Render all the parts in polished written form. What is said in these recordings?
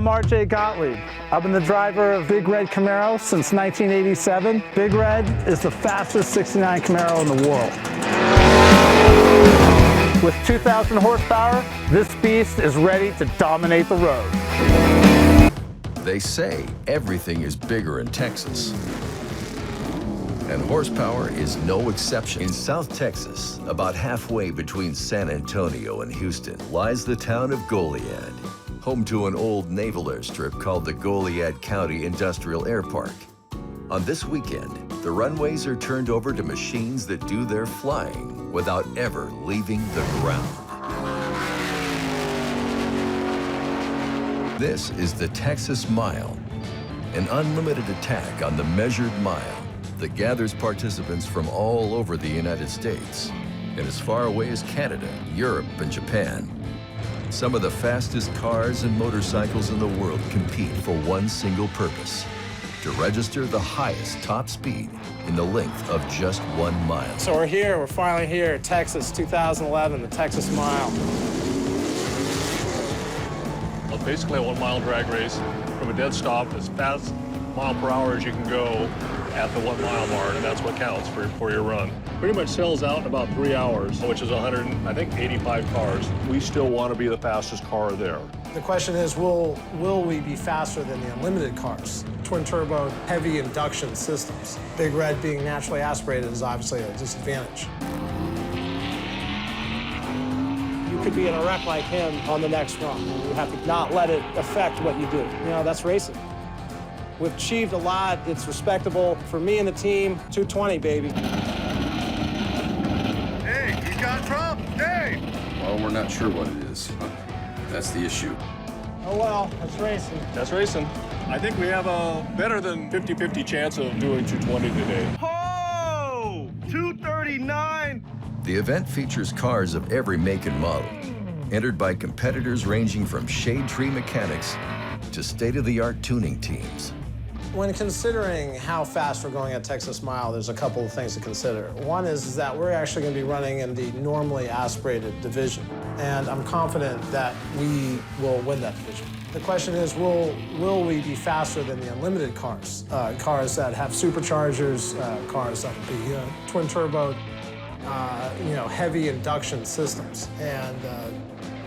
I'm RJ Gottlieb. I've been the driver of Big Red Camaro since 1987. Big Red is the fastest 69 Camaro in the world. With 2,000 horsepower, this beast is ready to dominate the road. They say everything is bigger in Texas. And horsepower is no exception. In South Texas, about halfway between San Antonio and Houston, lies the town of Goliad, home to an old naval airstrip called the Goliad County Industrial Air Park. On this weekend, the runways are turned over to machines that do their flying without ever leaving the ground. This is the Texas Mile, an unlimited attack on the measured mile that gathers participants from all over the United States and as far away as Canada, Europe, and Japan. Some of the fastest cars and motorcycles in the world compete for one single purpose: to register the highest top speed in the length of just 1 mile. So we're finally here, Texas 2011, the Texas Mile. Well, basically a 1 mile drag race from a dead stop as fast mile per hour as you can go at the 1 mile mark, and that's what counts for your run. Pretty much sells out in about 3 hours, which is 185 cars. We still want to be the fastest car there. The question is, will we be faster than the unlimited cars? Twin turbo, heavy induction systems. Big Red being naturally aspirated is obviously a disadvantage. You could be in a wreck like him on the next run. You have to not let it affect what you do. You know, that's racing. We've achieved a lot. It's respectable. For me and the team, 220, baby. Hey, you got trouble. Hey! Well, we're not sure what it is. That's the issue. Oh, well, that's racing. That's racing. I think we have a better than 50-50 chance of doing 220 today. Oh! 239! The event features cars of every make and model, entered by competitors ranging from shade tree mechanics to state-of-the-art tuning teams. When considering how fast we're going at Texas Mile, there's a couple of things to consider. One is that we're actually going to be running in the normally aspirated division, and I'm confident that we will win that division. The question is, will we be faster than the unlimited cars? Cars that have superchargers, cars that will be twin turbo, heavy induction systems, and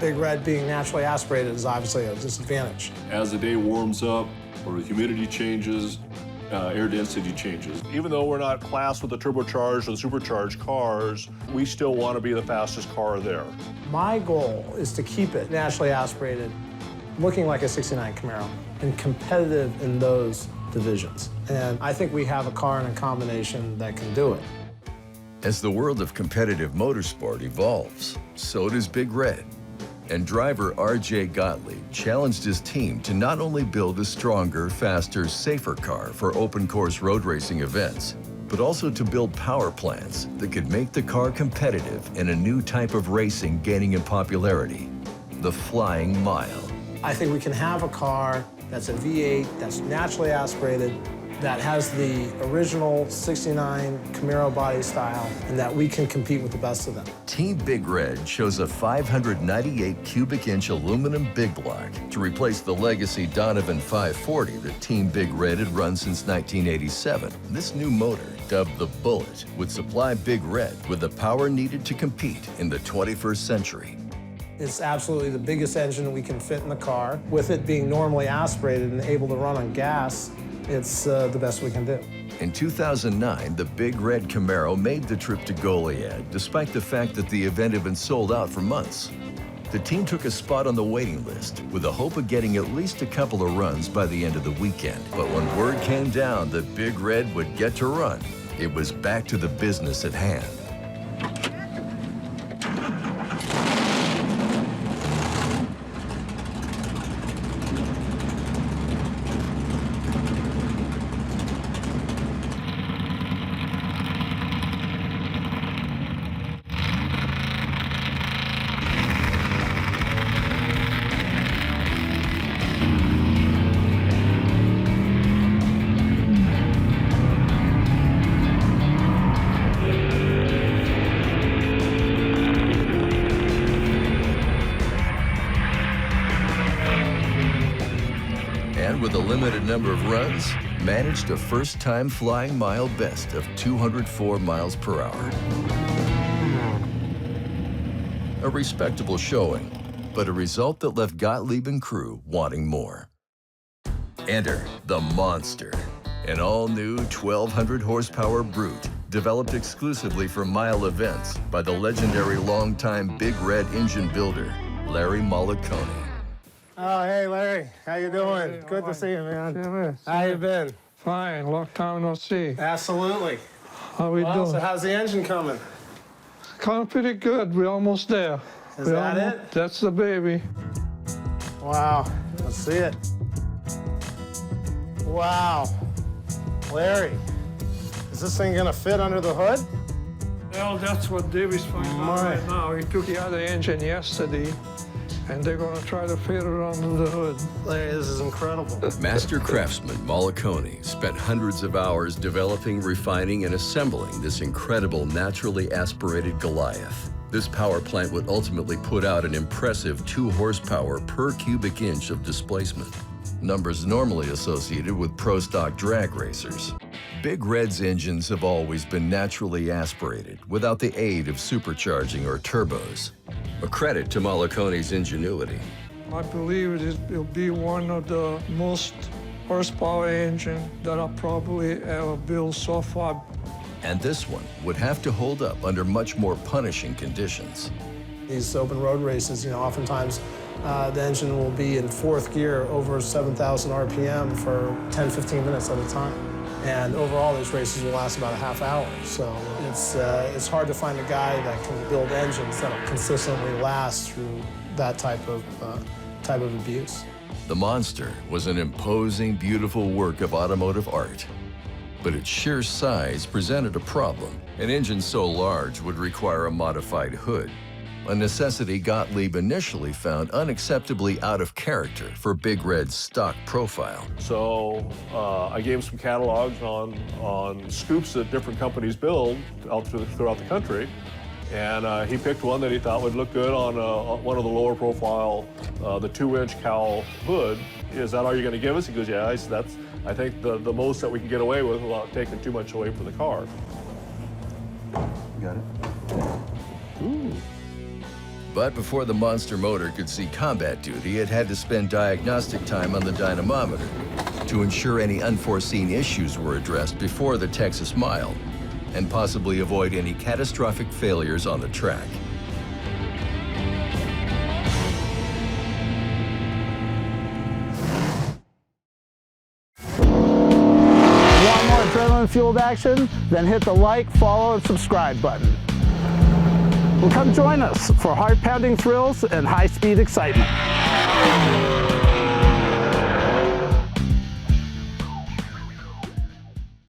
Big Red being naturally aspirated is obviously a disadvantage. As the day warms up, or the humidity changes, air density changes. Even though we're not classed with the turbocharged or the supercharged cars, we still want to be the fastest car there. My goal is to keep it naturally aspirated, looking like a 69 Camaro, and competitive in those divisions. And I think we have a car and a combination that can do it. As the world of competitive motorsport evolves, so does Big Red. And driver RJ Gottlieb challenged his team to not only build a stronger, faster, safer car for open-course road racing events, but also to build power plants that could make the car competitive in a new type of racing gaining in popularity: the flying mile. I think we can have a car that's a V8, that's naturally aspirated, that has the original 69 Camaro body style, and that we can compete with the best of them. Team Big Red chose a 598 cubic inch aluminum big block to replace the legacy Donovan 540 that Team Big Red had run since 1987. This new motor, dubbed the Bullet, would supply Big Red with the power needed to compete in the 21st century. It's absolutely the biggest engine we can fit in the car. With it being normally aspirated and able to run on gas, it's the best we can do. In 2009, the Big Red Camaro made the trip to Goliad, despite the fact that the event had been sold out for months. The team took a spot on the waiting list with the hope of getting at least a couple of runs by the end of the weekend. But when word came down that Big Red would get to run, it was back to the business at hand. and with a limited number of runs, managed a first-time flying mile best of 204 miles per hour. A respectable showing, but a result that left Gottlieb and crew wanting more. Enter the Monster, an all-new 1,200 horsepower brute developed exclusively for mile events by the legendary longtime Big Red engine builder, Larry Molicone. Oh, hey, Larry. How you doing? Hey, Good to see you, man. Yeah, How you been? fine, long time no see. Absolutely. How we Well, doing? so how's the engine coming? Coming pretty good. We're almost there. Is that it? That's the baby. Wow. Let's see it. Wow. Larry, is this thing gonna fit under the hood? Well, that's what David's finding out My. right now. He took the other engine yesterday, and they're gonna try to fit it under the hood. Larry, this is incredible. Master craftsman Molicone spent hundreds of hours developing, refining, and assembling this incredible naturally aspirated Goliath. This power plant would ultimately put out an impressive 2 horsepower per cubic inch of displacement, numbers normally associated with pro stock drag racers. Big Red's engines have always been naturally aspirated without the aid of supercharging or turbos. A credit to Molicone's ingenuity. I believe it'll be one of the most horsepower engine that I probably ever built so far. And this one would have to hold up under much more punishing conditions. These open road races, oftentimes the engine will be in 4th gear over 7,000 RPM for 10, 15 minutes at a time. And overall, these races will last about a half hour. So it's hard to find a guy that can build engines that will consistently last through that type of abuse. The Monster was an imposing, beautiful work of automotive art. But its sheer size presented a problem. An engine so large would require a modified hood, a necessity Gottlieb initially found unacceptably out of character for Big Red's stock profile. So I gave him some catalogs on scoops that different companies build out throughout the country. And he picked one that he thought would look good on one of the lower profile, the 2-inch cowl hood. Is that all you're going to give us? He goes, yeah. I said, that's, I think, the most that we can get away with without taking too much away from the car. Got it? Ooh. But before the Monster motor could see combat duty, it had to spend diagnostic time on the dynamometer to ensure any unforeseen issues were addressed before the Texas Mile and possibly avoid any catastrophic failures on the track. Want more adrenaline-fueled action? Then hit the like, follow, and subscribe button. Well, come join us for heart-pounding thrills and high-speed excitement.